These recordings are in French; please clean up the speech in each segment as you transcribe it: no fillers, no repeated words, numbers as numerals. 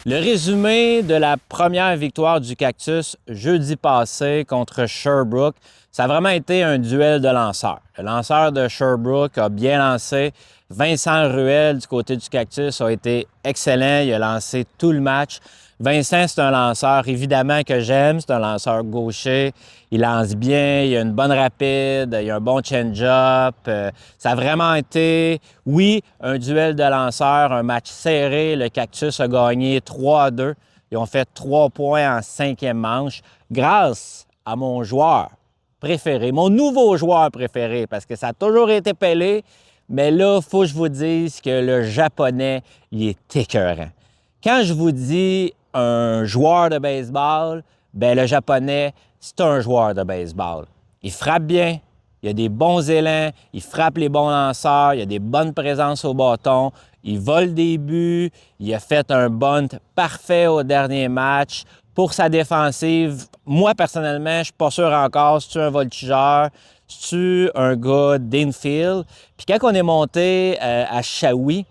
Le résumé de la première victoire du Cactus jeudi passé contre Sherbrooke, ça a vraiment été un duel de lanceurs. Le lanceur de Sherbrooke a bien lancé. Vincent Ruel du côté du Cactus a été excellent. Il a lancé tout le match. Vincent, c'est un lanceur évidemment que j'aime. C'est un lanceur gaucher. Il lance bien, il a une bonne rapide, il a un bon change-up. Ça a vraiment été, oui, un duel de lanceurs, un match serré. Le Cactus a gagné 3-2. Ils ont fait 3 points en 5e manche grâce à mon joueur préféré, mon nouveau joueur préféré, parce que ça a toujours été Pelé, mais là, il faut que je vous dise que le Japonais, il est écœurant. Quand je vous dis un joueur de baseball, bien, le Japonais, c'est un joueur de baseball. Il frappe bien, il a des bons élans, il frappe les bons lanceurs, il a des bonnes présences au bâton, il vole des buts, il a fait un bunt parfait au dernier match. Pour sa défensive, moi, personnellement, je ne suis pas sûr encore si tu es un voltigeur, si tu es un gars d'infield. Puis quand on est monté à Shawi,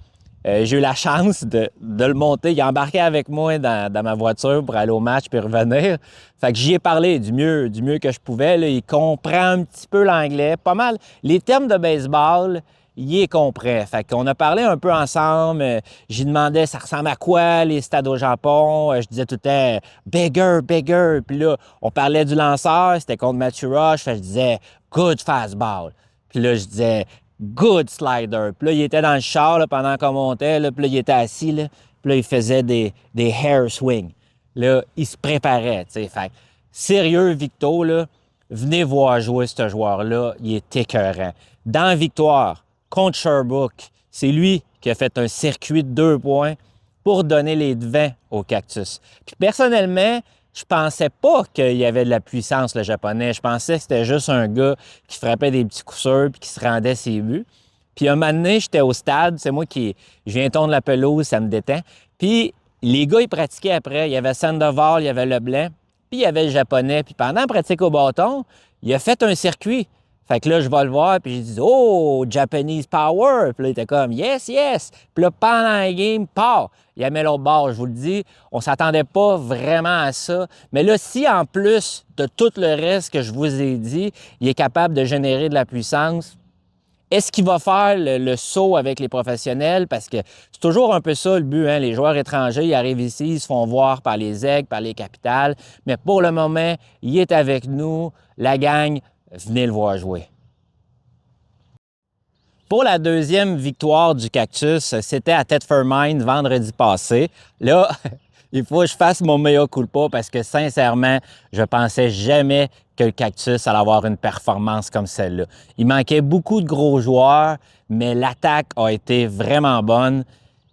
j'ai eu la chance de le monter. Il a embarqué avec moi dans ma voiture pour aller au match puis revenir. Fait que j'y ai parlé du mieux que je pouvais. Là. Il comprend un petit peu l'anglais, pas mal. Les termes de baseball, il est comprend. Fait qu'on a parlé un peu ensemble. J'y demandais ça ressemble à quoi les stades au Japon. Je disais tout le temps bigger, bigger. Puis là, on parlait du lanceur, c'était contre Matthew Rush. Fait que je disais good fastball. Puis là, je disais good slider. Puis là, il était dans le char là, pendant qu'on montait. Là, puis là, il était assis. Là, puis là, il faisait des hair swings. Là, il se préparait. T'sais. Fait sérieux, Victo, là, venez voir jouer ce joueur-là. Il est écœurant. Dans Victoire, contre Sherbrooke, c'est lui qui a fait un circuit de 2 points pour donner les devants au Cactus. Puis personnellement, je pensais pas qu'il y avait de la puissance, le Japonais. Je pensais que c'était juste un gars qui frappait des petits coups sûrs puis qui se rendait ses buts. Puis un moment donné, j'étais au stade. C'est moi qui je viens tondre la pelouse, ça me détend. Puis les gars, ils pratiquaient après. Il y avait Sandoval, il y avait Leblanc, puis il y avait le Japonais. Puis pendant la pratique au bâton, il a fait un circuit. Fait que là, je vais le voir, puis j'ai dit « Oh, Japanese power! » Puis là, il était comme « Yes, yes! » Puis là, pendant la game, part! Il a mis l'autre bord, je vous le dis. On ne s'attendait pas vraiment à ça. Mais là, si en plus de tout le reste que je vous ai dit, il est capable de générer de la puissance, est-ce qu'il va faire le saut avec les professionnels? Parce que c'est toujours un peu ça le but. Hein? Les joueurs étrangers, ils arrivent ici, ils se font voir par les aigles, par les capitales. Mais pour le moment, il est avec nous. La gang, venez le voir jouer. Pour la deuxième victoire du Cactus, c'était à Thetford Mines vendredi passé. Là, il faut que je fasse mon mea culpa parce que sincèrement, je pensais jamais que le Cactus allait avoir une performance comme celle-là. Il manquait beaucoup de gros joueurs, mais l'attaque a été vraiment bonne.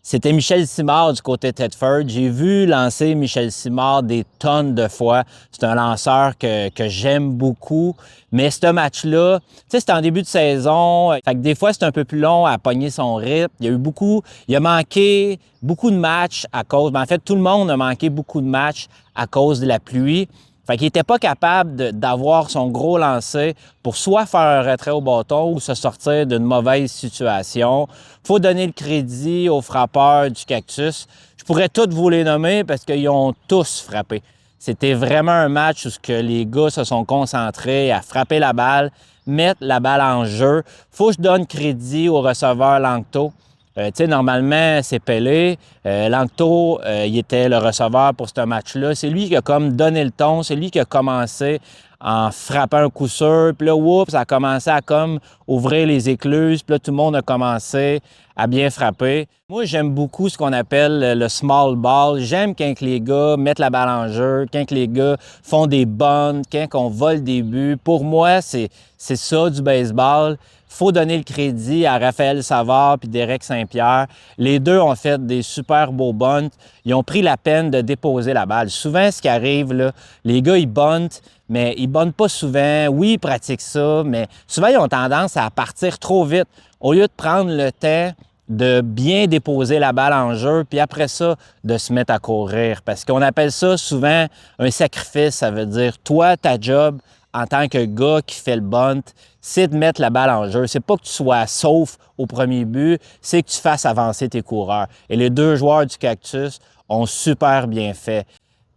C'était Michel Simard du côté de Thetford. J'ai vu lancer Michel Simard des tonnes de fois. C'est un lanceur que j'aime beaucoup. Mais ce match-là, tu sais, c'était en début de saison. Fait que des fois, c'est un peu plus long à pogner son rythme. Il a manqué beaucoup de matchs à cause... En fait, tout le monde a manqué beaucoup de matchs à cause de la pluie. Fait qu'il n'était pas capable d'avoir son gros lancer pour soit faire un retrait au bâton ou se sortir d'une mauvaise situation. Il faut donner le crédit aux frappeurs du Cactus. Je pourrais tous vous les nommer parce qu'ils ont tous frappé. C'était vraiment un match où les gars se sont concentrés à frapper la balle, mettre la balle en jeu. Il faut que je donne crédit au receveur Langto. Tu sais, normalement, c'est Pelé. Langto, il était le receveur pour ce match-là. C'est lui qui a comme donné le ton. C'est lui qui a commencé en frappant un coup sûr. Puis là, oups, ça a commencé à comme ouvrir les écluses. Puis là, tout le monde a commencé à bien frapper. Moi, j'aime beaucoup ce qu'on appelle le small ball. J'aime quand les gars mettent la balle en jeu, quand les gars font des bunts, quand on vole des buts. Pour moi, c'est ça du baseball. Il faut donner le crédit à Raphaël Savard et Derek Saint-Pierre. Les deux ont fait des super beaux bunts. Ils ont pris la peine de déposer la balle. Souvent, ce qui arrive, là, les gars, ils buntent, mais ils buntent pas souvent. Oui, ils pratiquent ça, mais souvent, ils ont tendance à partir trop vite. Au lieu de prendre le temps de bien déposer la balle en jeu, puis après ça, de se mettre à courir. Parce qu'on appelle ça souvent un sacrifice. Ça veut dire, toi, ta job, en tant que gars qui fait le bunt, c'est de mettre la balle en jeu. C'est pas que tu sois sauf au premier but, c'est que tu fasses avancer tes coureurs. Et les deux joueurs du Cactus ont super bien fait.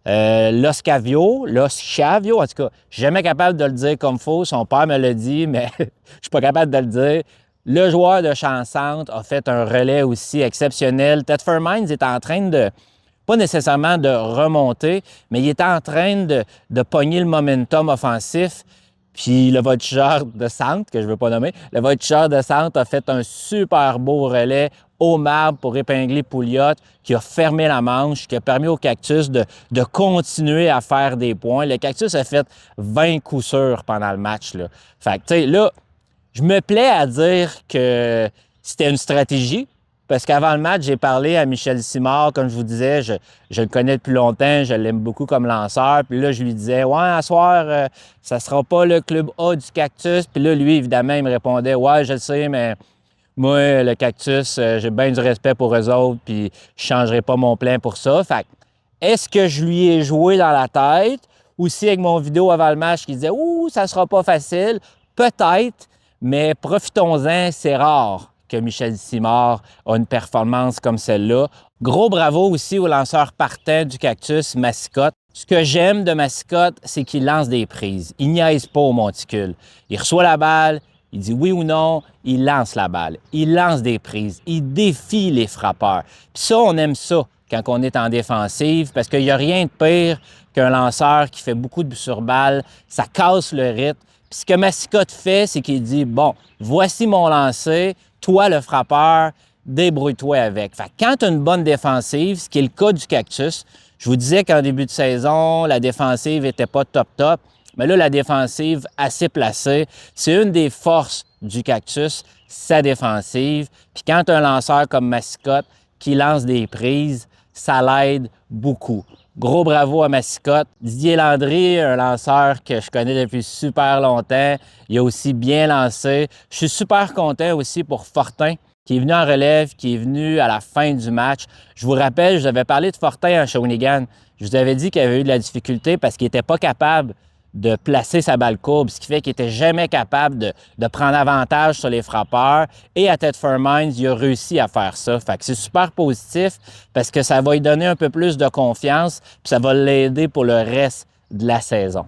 Los Chavio, en tout cas, je suis jamais capable de le dire comme faux. Son père me l'a dit, mais je suis pas capable de le dire. Le joueur de champ centre a fait un relais aussi exceptionnel. Thetford Mines est en train de, pas nécessairement de remonter, mais il est en train de pogner le momentum offensif. Puis le voltigeur de centre, que je ne veux pas nommer, le voltigeur de centre a fait un super beau relais au marbre pour épingler Pouliot, qui a fermé la manche, qui a permis au Cactus de continuer à faire des points. Le Cactus a fait 20 coups sûrs pendant le match, là. Fait que, tu sais, là, je me plais à dire que c'était une stratégie, parce qu'avant le match, j'ai parlé à Michel Simard, comme je vous disais, je le connais depuis longtemps, je l'aime beaucoup comme lanceur. Puis là, je lui disais, ouais, à soir, ça sera pas le club A du Cactus. Puis là, lui, évidemment, il me répondait, ouais, je le sais, mais moi, le Cactus, j'ai bien du respect pour eux autres, puis je changerai pas mon plein pour ça. Fait que, est-ce que je lui ai joué dans la tête? Aussi, avec mon vidéo avant le match qui disait, ouh, ça sera pas facile. Peut-être, mais profitons-en, c'est rare que Michel Simard a une performance comme celle-là. Gros bravo aussi au lanceur partant du Cactus, Massicotte. Ce que j'aime de Massicotte, c'est qu'il lance des prises. Il niaise pas au monticule. Il reçoit la balle, il dit oui ou non, il lance la balle. Il lance des prises. Il défie les frappeurs. Puis ça, on aime ça quand on est en défensive, parce qu'il n'y a rien de pire qu'un lanceur qui fait beaucoup de buts sur balle. Ça casse le rythme. Puis ce que Massicotte fait, c'est qu'il dit, bon, voici mon lancer, toi, le frappeur, débrouille-toi avec. Fait que quand tu as une bonne défensive, ce qui est le cas du Cactus, je vous disais qu'en début de saison, la défensive n'était pas top, mais là, la défensive assez placée, c'est une des forces du Cactus, sa défensive. Puis quand tu as un lanceur comme Massicotte qui lance des prises, ça l'aide beaucoup. Gros bravo à Massicotte. Didier Landry, un lanceur que je connais depuis super longtemps, il a aussi bien lancé. Je suis super content aussi pour Fortin, qui est venu en relève, qui est venu à la fin du match. Je vous rappelle, je vous avais parlé de Fortin à Shawinigan. Je vous avais dit qu'il avait eu de la difficulté parce qu'il n'était pas capable de placer sa balle courbe, ce qui fait qu'il n'était jamais capable de prendre avantage sur les frappeurs. Et à Thetford Mines, il a réussi à faire ça. Fait que c'est super positif parce que ça va lui donner un peu plus de confiance puis ça va l'aider pour le reste de la saison.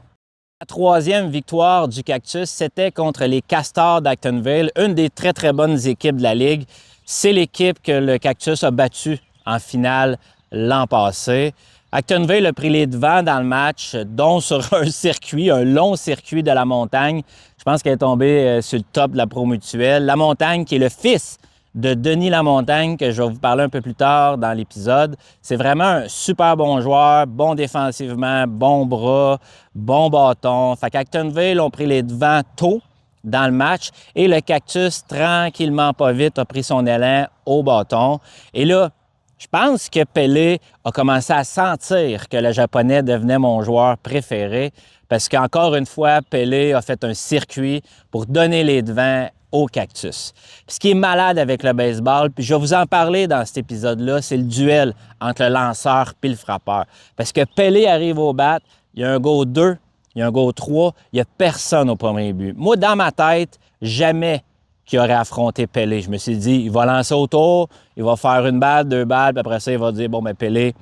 La troisième victoire du Cactus, c'était contre les Castors d'Actonville, une des très, très bonnes équipes de la Ligue. C'est l'équipe que le Cactus a battue en finale l'an passé. Actonville a pris les devants dans le match, dont sur un long circuit de la montagne. Je pense qu'elle est tombée sur le top de la Pro Mutuelle. La Montagne, qui est le fils de Denis Lamontagne, que je vais vous parler un peu plus tard dans l'épisode. C'est vraiment un super bon joueur, bon défensivement, bon bras, bon bâton. Fait qu'Actonville ont pris les devants tôt dans le match et le Cactus, tranquillement, pas vite, a pris son élan au bâton. Et là, je pense que Pelé a commencé à sentir que le Japonais devenait mon joueur préféré parce qu'encore une fois, Pelé a fait un circuit pour donner les devants au Cactus. Puis ce qui est malade avec le baseball, puis je vais vous en parler dans cet épisode-là, c'est le duel entre le lanceur et le frappeur. Parce que Pelé arrive au bat, il y a un go 2, il y a un go 3, il n'y a personne au premier but. Moi, dans ma tête, jamais qui aurait affronté Pelé. Je me suis dit, il va lancer autour, il va faire une balle, deux balles, puis après ça, il va dire, bon, ben Pelé,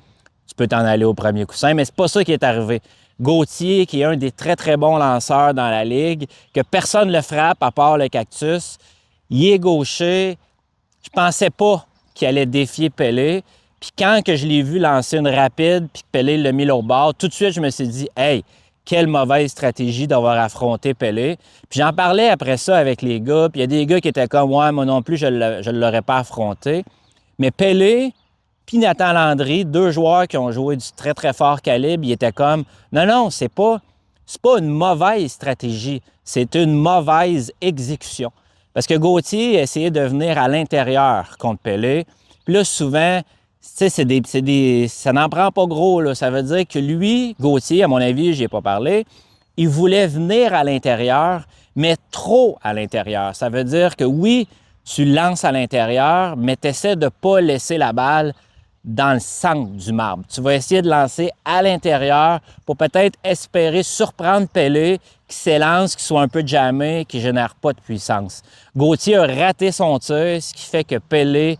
tu peux t'en aller au premier coussin. Mais c'est pas ça qui est arrivé. Gauthier, qui est un des très, très bons lanceurs dans la Ligue, que personne ne le frappe à part le Cactus, il est gaucher. Je pensais pas qu'il allait défier Pelé. Puis quand que je l'ai vu lancer une rapide, puis que Pelé l'a mis l'autre bord, tout de suite, je me suis dit, hey, quelle mauvaise stratégie d'avoir affronté Pelé. Puis j'en parlais après ça avec les gars, puis il y a des gars qui étaient comme, ouais, moi non plus, je ne l'aurais pas affronté. Mais Pelé, puis Nathan Landry, deux joueurs qui ont joué du très, très fort calibre, ils étaient comme, non, c'est pas une mauvaise stratégie, c'est une mauvaise exécution. Parce que Gauthier essayait de venir à l'intérieur contre Pelé. Puis là, souvent, tu sais, ça n'en prend pas gros, là. Ça veut dire que lui, Gauthier, à mon avis, j'y ai pas parlé, il voulait venir à l'intérieur, mais trop à l'intérieur. Ça veut dire que oui, tu lances à l'intérieur, mais tu essaies de ne pas laisser la balle dans le centre du marbre. Tu vas essayer de lancer à l'intérieur pour peut-être espérer surprendre Pelé qui s'élance, qui soit un peu jammé, qui ne génère pas de puissance. Gauthier a raté son tir, ce qui fait que Pelé,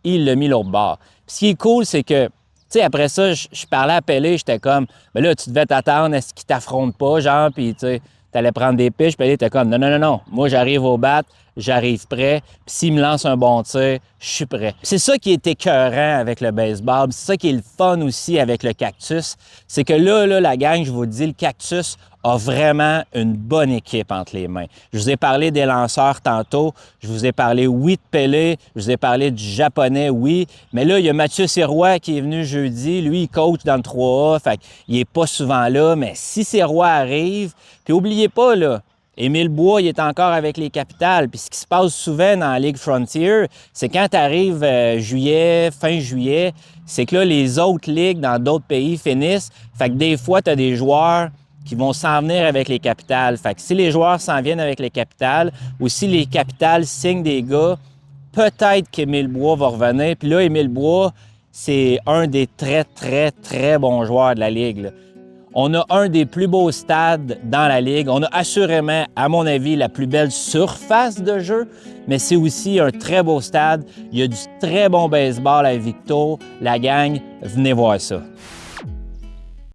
il l'a mis l'autre bord. Puis ce qui est cool, c'est que, tu sais, après ça, je parlais à Pelé, j'étais comme, mais là, tu devais t'attendre à ce qu'il t'affronte pas, genre, puis tu sais, t'allais prendre des piches, Pelé était comme, non, non, non, non, moi, j'arrive au bat, j'arrive prêt, puis s'il me lance un bon tir, je suis prêt. C'est ça qui est écœurant avec le baseball, c'est ça qui est le fun aussi avec le cactus, c'est que là, la gang, je vous dis, le cactus a vraiment une bonne équipe entre les mains. Je vous ai parlé des lanceurs tantôt, je vous ai parlé, oui, de Pelé, je vous ai parlé du japonais, oui, mais là, il y a Mathieu Sirois qui est venu jeudi, lui, il coach dans le 3A, fait qu'il n'est pas souvent là, mais si Sirois arrive, puis n'oubliez pas, là, Émile Bois, il est encore avec les Capitals. Puis ce qui se passe souvent dans la Ligue Frontier, c'est quand tu arrives juillet, fin juillet, c'est que là, les autres ligues dans d'autres pays finissent. Fait que des fois, tu as des joueurs qui vont s'en venir avec les Capitals. Fait que si les joueurs s'en viennent avec les Capitals ou si les Capitals signent des gars, peut-être qu'Émile Bois va revenir. Puis là, Émile Bois, c'est un des très, très, très bons joueurs de la Ligue, là. On a un des plus beaux stades dans la Ligue. On a assurément, à mon avis, la plus belle surface de jeu, mais c'est aussi un très beau stade. Il y a du très bon baseball à Victo. La gang, venez voir ça.